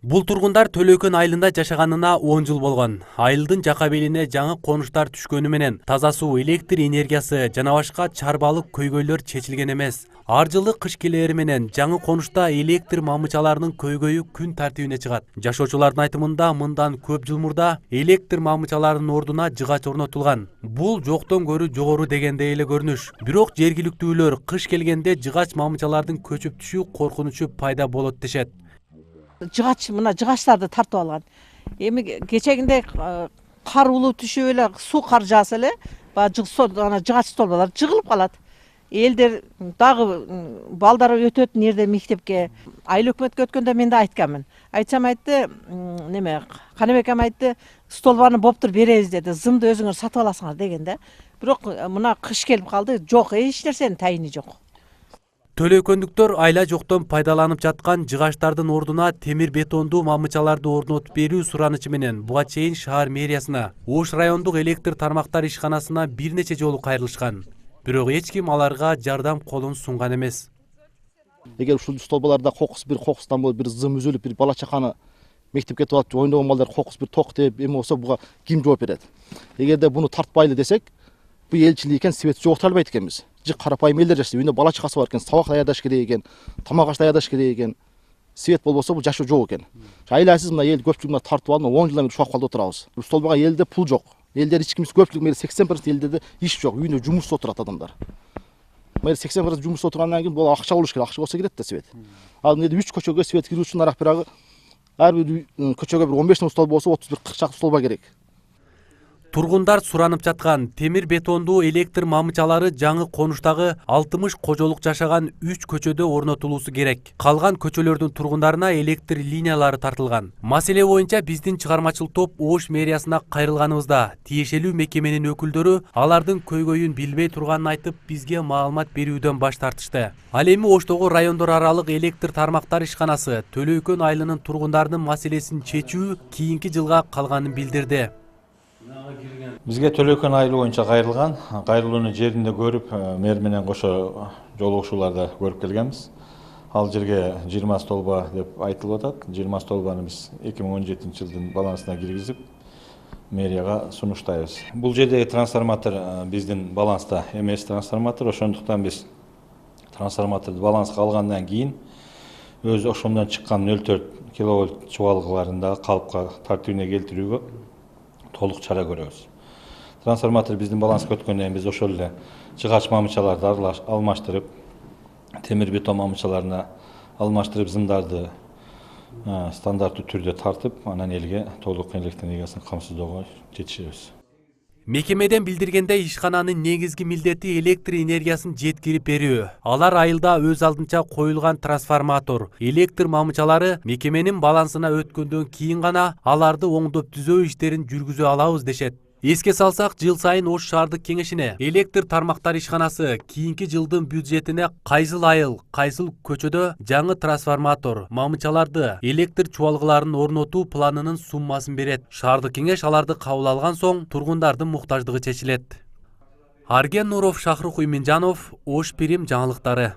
Бул тургундар Төлөкөн айылында жашаганына 10 жыл болгон. Айылдын жака белине жаңы конуштар түшкөнү менен таза суу, электр энергиясы жана башка чарбалык көйгөйлөр чечилген эмес. Ар жылы кыш келери менен жаңы конушта электр мамычаларынын көйгөйү күн тартибине чыгат. Жашоочулардын айтымында мындан көп жыл мурда электр мамычаларынын ордуна жыгач орнотулган. Бул жоктон көрү жогору дегендей эле көрүнүш. Бирок жергиликтүүлөр кыш келгенде жыгач мамычалардын көчүп түшүү коркунучу пайда болот дешет. Жыгач мына жыгачларды тартып алган. Эми кечегинде кар улуу түшүп эле суу кар жааса эле баягы жыгач столбалар жыгылып калат. Элдер дагы балдар өтөт нерде мектепке. Айыл өкмөткө өткөндө мен да айтканмын. Айтсам айтты, Каныбек ам айтты, столбаны боптур беребиз деди. Зымды өзүңөр сатып аласыңар деген да. Бирок мына кыш келип калды, жок, эч нерсенин тайыны жок. Төлөкөндүктөр айла жоктон пайдаланып жаткан жыгачтардын ордуна темир бетондуу мамычаларды орнотуп берүү суранычы менен буга чейин шаар мэриясына, Ош райондук электр тармактар ишканасына бир нече жолу кайрылышкан. Бирок эч ким аларга жардам колун сунган эмес. Эгер ушул столбаларда кокустан болуп бир зым үзүлүп, бир бала чаканы мектепке кетип алып ойногон балдар кокус бир ток тээп эме болсо буга ким жооп берет? Эгерде буну тартпайлы десек, бул элчилик экен, свет жоктура албайт экенбиз. Карапайым элдер жашайт, үйүндө бала чакасы бар экен, сабак даярдаш керек экен, тамак аш даярдаш керек экен. Свет болбосо бул жашоо жок экен. Айласыз мына эл көпчүлүгүн тартып алып 10 жылдан бери ушул акыбалда отурабыз. Бул столбага элде пул жок. Элдер эч кимис көпчүлүк 80% элдерде иш жок, үйүндө жумушсуз отурат адамдар. 80% жумушсуз отургандан кийин бул акча болуш керек, акча болсо кирет да свет. Ал эмне 3 көчөгө свет кирүү үчүн арак бирагы ар бир көчөгө бир 15 столба болсо 30-40 чакты столба керек. Тургундар суранып жаткан темир бетондуу электр мамычалары жаңы конуштагы 60 кожолук жашаган 3 көчөдө орнотулуусу керек. Калган көчөлөрдүн тургундарына электр линиялары тартылган. Маселе боюнча биздин чыгармачыл топ Ош мэриясына кайрылганыбызда тиешелүү мекеменин өкүлдөрү алардын көйгөйүн билбей турганын айтып, бизге маалымат берүүдөн баш тартышты. Ал эми Оштогу райондор аралык электр тармактар ишканасы Төлөкөн айылынын тургундарынын маселесин чечүү кийинки жылга калганын билдирди. Бизге Төлөкөн айылы боюнча кайрылган. Кайрылууну жеринде көрүп, мэр менен кошо жолугушууларда көрүп келгенбиз. Ал жерге 20 столба деп айтылып атат. 20 столбаны биз 2017-жылдын балансына киргизип, мэрияга сунуштайбыз. Бул жердеги трансформатор биздин баланста эмес трансформатор, ошондуктан биз трансформаторду баланска алгандан кийин өз ошондон чыккан 0,4 киловольт чубалгыларын да калыпка тартибине келтирүүгө толук чара көрөбүз. Трансформатор биздин баланска өткөндөн кийин биз ошол эле жыгач мамычаларды алмаштырып, темир бетон мамычаларына алмаштырып, зымдарды стандарттуу түрдө тартып, анан элге толук электр энергиясын камсыздоого жетишебиз. Мекемеден билдиргенде ишкананын негизги милдети электр энергиясын жеткирип берүү. Алар айылда өз алдынча коюлган трансформатор, электр мамычалары мекеменин балансына өткөндөн кийин гана аларды оңдоп түзөө иштерин жүргүзө алабыз дешет. Эске салсак, жыл сайын Ош шаардык кеңешине электр тармактар ишканасы кийинки жылдын бюджетине кайсыл айыл, кайсыл көчөдө жаңы трансформатор, мамычаларды, электр чубалгыларын орнотуу планынын суммасын берет. Шаардык кеңеш аларды кабыл алган соң тургундардын муктаждыгы чечилет. Арген Нуров, Шахрух Уйминжанов, Ош Пирим жаңылыктары.